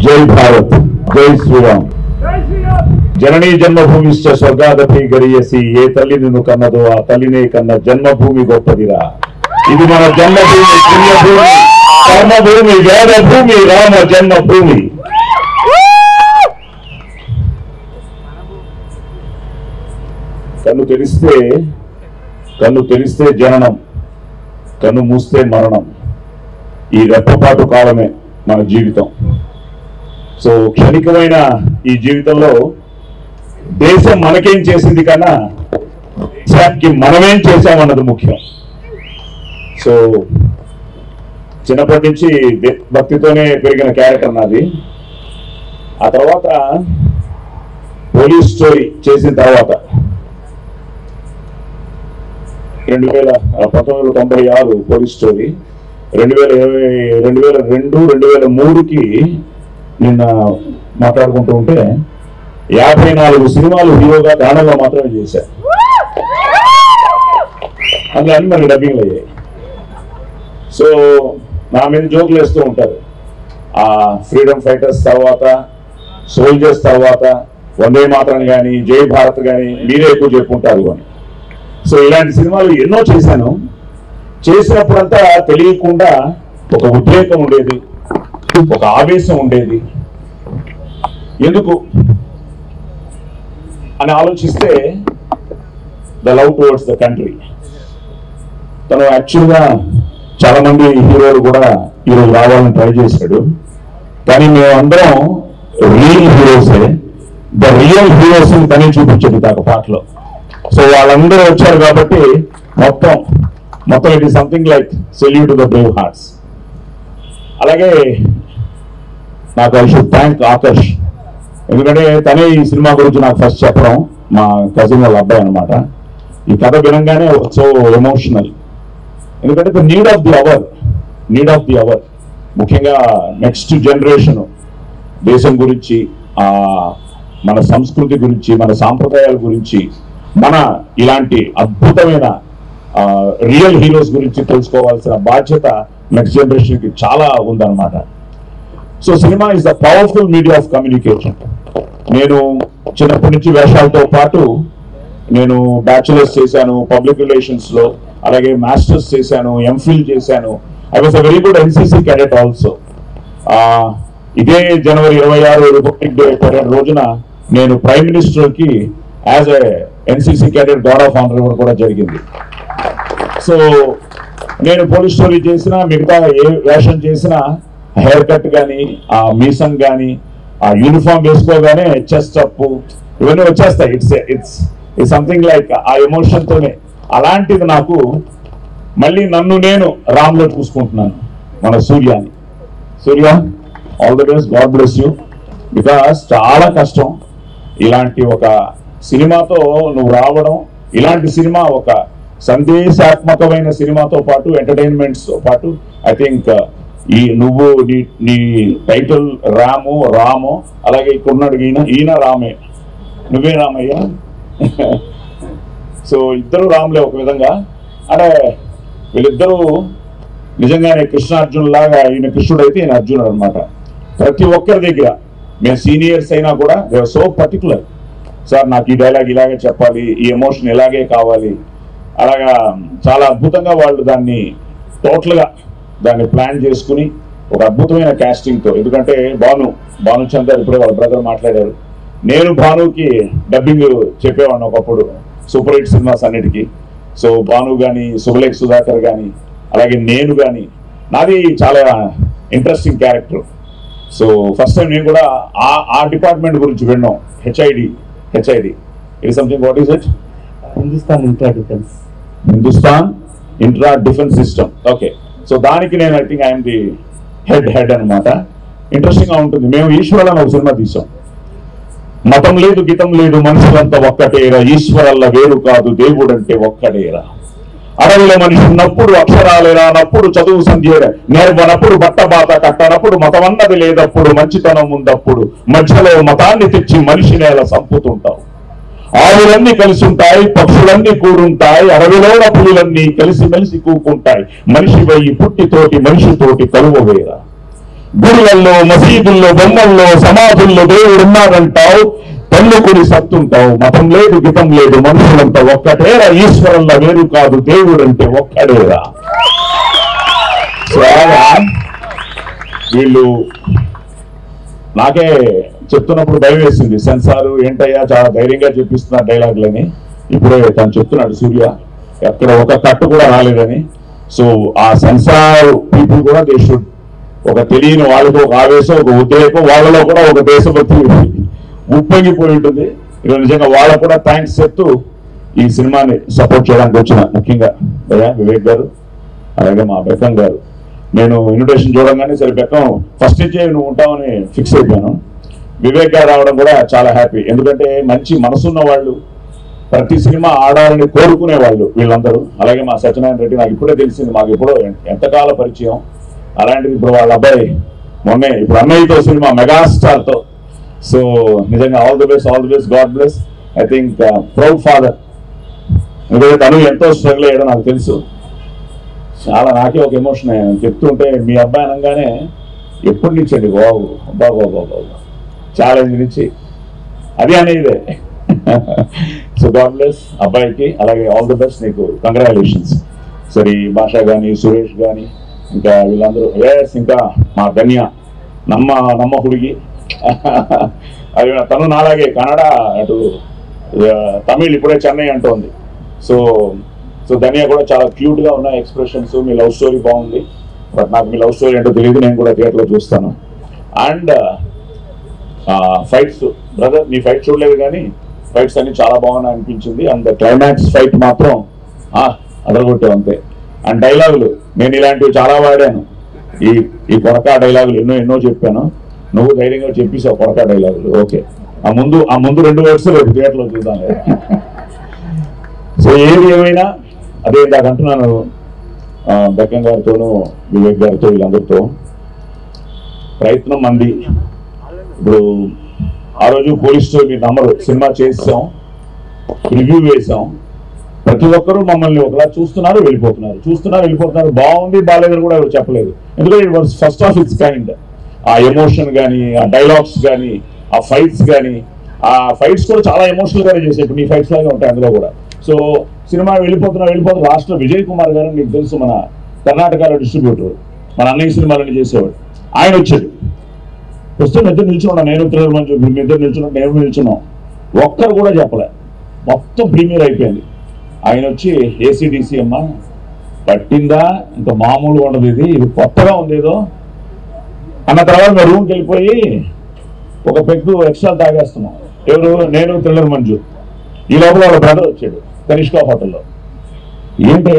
జై భారత్, జై శ్రీరామ్. జననీ జన్మభూమిశ్చ స్వర్గాదపి గరియసి, ఏ తల్లి నిన్ను కన్నదో ఆ తల్లినే కన్న జన్మభూమి గొప్పదిరా. ఇది మన జన్మభూమి, పుణ్యభూమి, కర్మభూమి, వేదభూమి, రామ జన్మభూమి. కన్ను తెరిస్తే జననం, కన్ను మూస్తే మరణం. ఈ రెప్పపాటు కాలమే మన జీవితం. సో క్షణికమైన ఈ జీవితంలో దేశం మనకేం చేసింది కన్నా దేశానికి మనమేం చేశామన్నది ముఖ్యం. సో చిన్నప్పటి నుంచి భక్తితోనే పెరిగిన క్యారెక్టర్ నాది. ఆ తర్వాత పోలీస్ స్టోరీ చేసిన తర్వాత 1996 పోలీస్ స్టోరీ, 2002, 2003కి నిన్న మాట్లాడుకుంటూ ఉంటే 54 సినిమాలు హీరోగా కన్నడలో మాత్రమే చేశారు. అందులో అన్ని మనకి డబ్బింగ్లు అయ్యాయి. సో నా మీద జోకులు వేస్తూ ఉంటారు. ఆ ఫ్రీడమ్ ఫైటర్స్ తర్వాత, సోల్జర్స్ తర్వాత వందే మాతరం కానీ, జై భారత్ కానీ మీరే ఎక్కువ చెప్పుకుంటారు అని. సో ఇలాంటి సినిమాలు ఎన్నో చేశాను. చేసినప్పుడంతా తెలియకుండా ఒక ఉద్రేకం ఉండేది, ఒక ఆవేశం ఉండేది. ఎందుకు అని ఆలోచిస్తే the love towards the country. తను యాక్చువల్గా చాలా మంది హీరోలు కూడా ఈరోజు రావాలని ట్రై చేశాడు. కానీ మేమందరం రియల్ హీరోసే. ద రియల్ హీరోస్ తనే చూపించండి దాకా పాటలో. సో వాళ్ళందరూ వచ్చారు కాబట్టి మొత్తం it is something like salute to the Brave hearts. అలాగే నాకు ఐ షుడ్ థ్యాంక్ ఆకర్ష్. ఎందుకంటే తనే ఈ సినిమా గురించి నాకు ఫస్ట్ చెప్పడం. మా కజిన్ వాళ్ళ అబ్బాయి అనమాట. ఈ కథ వినంగానే సో ఎమోషనల్. ఎందుకంటే the need of the hour ముఖ్యంగా నెక్స్ట్ జనరేషన్ దేశం గురించి, మన సంస్కృతి గురించి, మన సాంప్రదాయాల గురించి, మన ఇలాంటి అద్భుతమైన రియల్ హీరోస్ గురించి తెలుసుకోవాల్సిన బాధ్యత నెక్స్ట్ జనరేషన్కి చాలా ఉందన్నమాట. So cinema is the powerful media of communication. నేను చిన్నప్పటి నుంచి వేషాలతో పాటు నేను బ్యాచులర్స్ చేశాను పబ్లిక్ రిలేషన్స్లో, అలాగే మాస్టర్స్ చేశాను, ఎంఫిల్ చేశాను. I was a very good NCC cadet also. ఇదే జనవరి 26 రిపబ్లిక్ డే పరేడ్ రోజున నేను ప్రైమ్ మినిస్టర్కి as a NCC cadet guard of honour ఇవ్వడం కూడా జరిగింది. సో నేను పోలీస్ స్టోరీ చేసినా, మిగతా ఏ వేషం చేసినా, హెయిర్ కట్ కానీ, ఆ మీసం కానీ, ఆ యూనిఫామ్ వేసుకోగానే చెస్ట్ అప్ ఇవన్నీ వచ్చేస్తాయి. ఇట్స్ సంథింగ్ లైక్ ఆ ఎమోషన్తోనే. అలాంటిది నాకు మళ్ళీ నన్ను నేను రామ్లో చూసుకుంటున్నాను. మన Surya, all the best, God bless you. Because చాలా కష్టం ఇలాంటి ఒక సినిమాతో నువ్వు రావడం. ఇలాంటి సినిమా ఒక సందేశాత్మకమైన సినిమాతో పాటు, ఎంటర్టైన్మెంట్స్తో పాటు, ఐ థింక్ నువ్వు నీ టైటిల్ రాము, అలాగే ఇక్కడ ఉన్నాడు ఈయన రామే, నువ్వే రామయ్య. సో ఇద్దరు రాములే ఒక విధంగా. అంటే వీళ్ళిద్దరూ నిజంగానే కృష్ణార్జున్ లాగా, ఈయన కృష్ణుడు అయితే ఈయన అర్జునుడు అనమాట. ప్రతి ఒక్కరి దగ్గర మేము సీనియర్స్ అయినా కూడా they are so particular. Sir నాకు ఈ డైలాగ్ ఇలాగే చెప్పాలి, ఈ ఎమోషన్ ఇలాగే కావాలి, అలాగా చాలా అద్భుతంగా వాళ్ళు దాన్ని టోటల్గా దాన్ని ప్లాన్ చేసుకుని ఒక అద్భుతమైన క్యాస్టింగ్తో. ఎందుకంటే భానుచందర్ ఇప్పుడే వాళ్ళ బ్రదర్ మాట్లాడారు. నేను భానుకి డబ్బింగ్ చెప్పేవాడిని ఒకప్పుడు సూపర్ హిట్ సినిమాస్ అన్నిటికీ. సో భాను కానీ, శుభలేఖ సుధాకర్ కానీ, అలాగే నేను కానీ, నాది చాలా interesting character. So first time నేను కూడా ఆ డిపార్ట్మెంట్ గురించి విన్నాం. HID it is something. What is it? Hindustan intra defence system. Okay. So దానికి నేను I think I'm the head అనమాట. ఇంట్రెస్టింగ్గా ఉంటుంది. మేము ఈశ్వరుడు అని ఒక సినిమా తీసాం. మతం లేదు, గీతం లేదు, మనుషులంతా ఒక్కటేరా, ఈశ్వరల్ల వేరు కాదు, దేవుడంటే ఒక్కడేరా. అడవిలో మనిషి ఉన్నప్పుడు అక్షరాలేరా నప్పుడు, చదువు సంధ్య నేర్వనప్పుడు, బట్టబాత కట్టనప్పుడు, మతమన్నది లేదప్పుడు, మంచితనం ఉందప్పుడు, మధ్యలో మతాన్ని తెచ్చి మనిషి నేల సంపుతుంటావు. ఆవులన్నీ కలిసి ఉంటాయి, పక్షులన్నీ కూడుంటాయి, అడవిలోన పులులన్నీ కలిసి మెలిసి కూకుంటాయి. మనిషి వయ్యి పుట్టితోటి మనిషితోటి కలువ వేరా. గుడులలో, మసీదుల్లో, బొమ్మల్లో, సమాధుల్లో దేవుడు ఉన్నాడంటావు, తన్నుకుని సత్తుంటావు. మతం లేదు, గితం లేదు, మనుషులంతా ఒక్కటేరా, ఈశ్వరంలా వేరు కాదు, దేవుడు అంటే ఒక్కడేరా. వీళ్ళు నాకే చెప్తున్నప్పుడు భయం వేసింది. సెన్సారు ఏంటయ్యా చాలా ధైర్యంగా చెప్పిస్తున్నారు డైలాగులని. ఇప్పుడే తను చెప్తున్నాడు సూర్య, ఎక్కడ ఒక కట్టు కూడా రాలేదని. సో ఆ సెన్సార్ పీపుల్ కూడా దే షుడ్, ఒక తెలియని వాళ్ళకి ఒక ఆవేశం, ఒక ఉద్రేకం, వాళ్ళలో కూడా ఒక దేశభక్తి ఉప్పొంగిపోయి ఉంటుంది. ఈరోజు నిజంగా వాళ్ళకు కూడా థ్యాంక్స్ చెప్తూ ఈ సినిమాని సపోర్ట్ చేయడానికి వచ్చిన ముఖ్యంగా వివేక్ గారు, అలాగే మా బెక్కం గారు. నేను ఇన్విటేషన్ చూడంగానే సరే బెక్కం ఫస్ట్ నుంచే నువ్వు ఉంటామని ఫిక్స్ అయిపోయాను. వివేక్ గారు రావడం కూడా చాలా హ్యాపీ, ఎందుకంటే మంచి మనసున్న వాళ్ళు, ప్రతి సినిమా ఆడాలని కోరుకునే వాళ్ళు వీళ్ళందరూ. అలాగే మా సత్యనారాయణ రెడ్డి నాకు ఇప్పుడే తెలిసింది, మాకు ఎప్పుడో ఎంతకాల పరిచయం. అలాంటిది ఇప్పుడు వాళ్ళ అబ్బాయి మొన్నే ఇప్పుడు అన్నయ్యతో సినిమా మెగాస్టార్తో. సో నిజంగా all the best, God bless. I think proud father, ఎందుకంటే తను ఎంతో స్ట్రగుల్ అయ్యాడో నాకు తెలుసు. చాలా నాకే ఒక ఎమోషన్ చెప్తుంటే, మీ అబ్బాయి అనగానే ఎప్పటి నుంచి అండి బాబు బాబు ఛాలెంజ్ నుంచి అది అనేదే. సో గాడ్ బ్లెస్ అబ్బాయికి, అలాగే ఆల్ ది బెస్ట్, నీకు కంగ్రాచులేషన్స్. సరే భాష కానీ, సురేష్ కానీ, ఇంకా వీళ్ళందరూ, ఇంకా మా ధన్య నమ్మ హుడిగి అది తను నాలాగే కన్నడ, అటు తమిళ్, ఇప్పుడే చెన్నై అంటోంది. సో ధన్య కూడా చాలా క్యూట్గా ఉన్నాయి ఎక్స్ప్రెషన్స్. మీ లవ్ స్టోరీ బాగుంది, బట్ నాకు మీ లవ్ స్టోరీ ఏంటో తెలియదు, నేను కూడా థియేటర్లో చూస్తాను. అండ్ ఫైట్స్ బ్రదర్, నీ ఫైట్ చూడలేదు కానీ ఫైట్స్ అన్ని చాలా బాగున్నాయి అనిపించింది. అండ్ క్లైమాక్స్ ఫైట్ మాత్రం అదరగొట్టావు అంతే. అండ్ డైలాగులు నేను ఇలాంటివి చాలా వాడాను, ఈ కొరకా డైలాగులు ఎన్నో చెప్పాను. నువ్వు ధైర్యంగా చెప్పేసావు కొరకా డైలాగులు. ఓకే, ఆ ముందు 2 వర్డ్స్ రేపు థియేటర్లో చూద్దాం. సో ఏది ఏమైనా అదే ఇందాక అంటున్నాను, బెక్కం గారితోనూ వివేక్ గారితో వీళ్ళందరితో ప్రయత్నం మంది. ఇప్పుడు ఆ రోజు పోలీస్ స్టోరీ మీరు నమ్మరు, సినిమా చేసాం, రివ్యూ వేసాం, ప్రతి ఒక్కరూ మమ్మల్ని ఒకలా చూస్తున్నారు వెళ్ళిపోతున్నారు. బాగుంది బాగాలేదని కూడా ఎవరు చెప్పలేదు, ఎందుకంటే it was first of it's kind. ఆ ఎమోషన్ కానీ, ఆ డైలాగ్స్ కానీ, ఆ ఫైట్స్ కానీ, ఆ ఫైట్స్ కూడా చాలా ఎమోషనల్ గానే చేసే, ఇప్పుడు నీ ఫైట్స్ లాగే ఉంటాయి అందులో కూడా. సో సినిమా వెళ్ళిపోతున్నా లాస్ట్ లో విజయ్ కుమార్ గారు, నీకు తెలుసు, మన కర్ణాటకలో డిస్ట్రిబ్యూటర్, మన అన్నయ్య సినిమాలన్నీ చేసేవాడు. ఆయన వచ్చాడు, వస్తే ఇద్దరు నిల్చున్నాం, నేను త్రిల్లర్ మంజు, ఇద్దరు నిల్చున్నాం, ఒక్కరు కూడా చెప్పలే, మొత్తం ప్రీమియర్ అయిపోయింది. ఆయన వచ్చి ఏసీడీసీ అమ్మా పట్టిందా, ఇంకా మామూలుగా ఉండదు, ఇది కొత్తగా ఉంది ఏదో అన్న తర్వాత మేము రూమ్కి వెళ్ళిపోయి ఒక పెగ్గు ఎక్స్ట్రా తాగేస్తున్నాం. ఎవరు? నేను థ్రిల్లర్ మంజు. ఈ లోపల వాళ్ళ బ్రదర్ వచ్చాడు కనిష్కా హోటల్లో. ఏంటి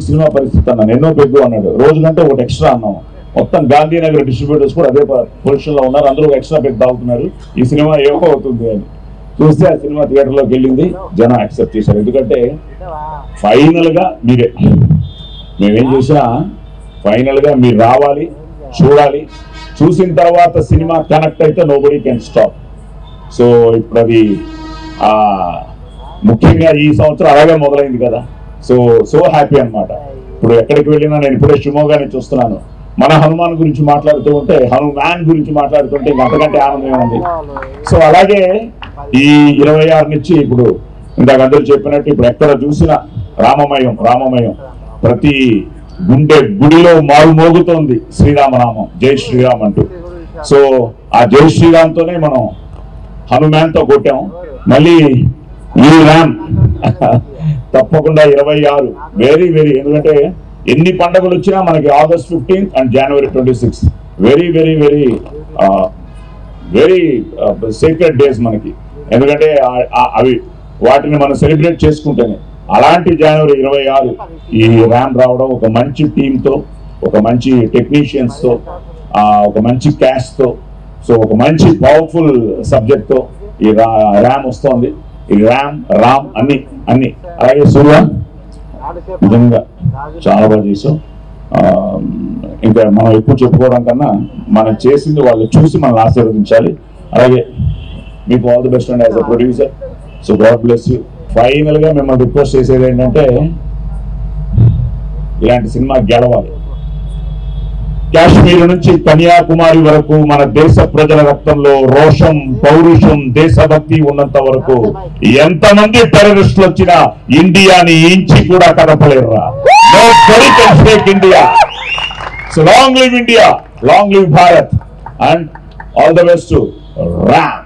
సినిమా పరిస్థితి అన్నాను. ఎన్నో పెగ్గు అన్నాడు. రోజు కంటే ఒకటి ఎక్స్ట్రా అన్నాము. మొత్తం గాంధీనగర్ డిస్ట్రిబ్యూటర్స్ కూడా అదే పొజిషన్లో ఉన్నారు, అందరూ ఒక ఎక్స్ట్రా పెగ్ తాగుతున్నారు. ఈ సినిమా ఏమో అవుతుంది అని చూస్తే ఆ సినిమా థియేటర్లోకి వెళ్ళింది, జనం యాక్సెప్ట్ చేశారు. ఎందుకంటే ఫైనల్గా మీరే, మేమేం చేసినా ఫైనల్గా మీరు రావాలి, చూడాలి, చూసిన తర్వాత సినిమా కనెక్ట్ అయితే నోబడీ కెన్ స్టాప్. సో ఇప్పుడు అది ముఖ్యంగా ఈ సంవత్సరం అలాగే మొదలైంది కదా. సో హ్యాపీ అనమాట. ఇప్పుడు ఎక్కడికి వెళ్ళినా, నేను ఇప్పుడే షిమోగానే చూస్తున్నాను, మన హనుమాన్ గురించి మాట్లాడుతూ ఉంటే, హనుమాన్ గురించి మాట్లాడుతుంటే ఇంకా అంతకంటే ఆనందమే ఉంది. సో అలాగే ఈ 26 నుంచి ఇప్పుడు ఇందాక అందరూ చెప్పినట్టు ఇప్పుడు ఎక్కడ చూసినా రామమయం, ప్రతి గుడిలో మారుమోగుతోంది శ్రీరామనామం, జై శ్రీరామ్ అంటూ. సో ఆ జై శ్రీరామ్తోనే మనం హనుమాన్తో కొట్టాం. మళ్ళీ ఈ ర్యామ్ తప్పకుండా 26 వెరీ ఎందుకంటే ఎన్ని పండుగలు వచ్చినా మనకి August 15th and January 26th very secret days మనకి. ఎందుకంటే అవి వాటిని మనం సెలబ్రేట్ చేసుకుంటేనే. అలాంటి January 26 ఈ ర్యామ్ రావడం, ఒక మంచి టీంతో, ఒక మంచి టెక్నీషియన్స్తో, ఒక మంచి క్యాస్ట్తో, సో ఒక మంచి పవర్ఫుల్ సబ్జెక్ట్తో ఈ ర్యామ్ వస్తోంది. ఈ రామ్ అన్ని అలాగే సూర్య నిజంగా చాలా బాగా చేసాం. ఇంకా మనం ఎక్కువ చెప్పుకోవడం కన్నా మనం చేసింది వాళ్ళు చూసి మనల్ని ఆశీర్వదించాలి. అలాగే మీకు all the best and as a producer. So God bless you. ఫైనల్గా మిమ్మల్ని రిక్వెస్ట్ చేసేది ఏంటంటే, ఇలాంటి సినిమా గెలవాలి. కాశ్మీర్ నుంచి కన్యాకుమారి వరకు మన దేశ ప్రజల రక్తంలో రోషం, పౌరుషం, దేశభక్తి ఉన్నంత వరకు ఎంతమంది టెర్రరిస్టులు వచ్చినా ఇండియాని ఇంచి కూడా కదపలేరురా. Nobody can shake India. So long live India, long live Bharat, and all the best to Ram.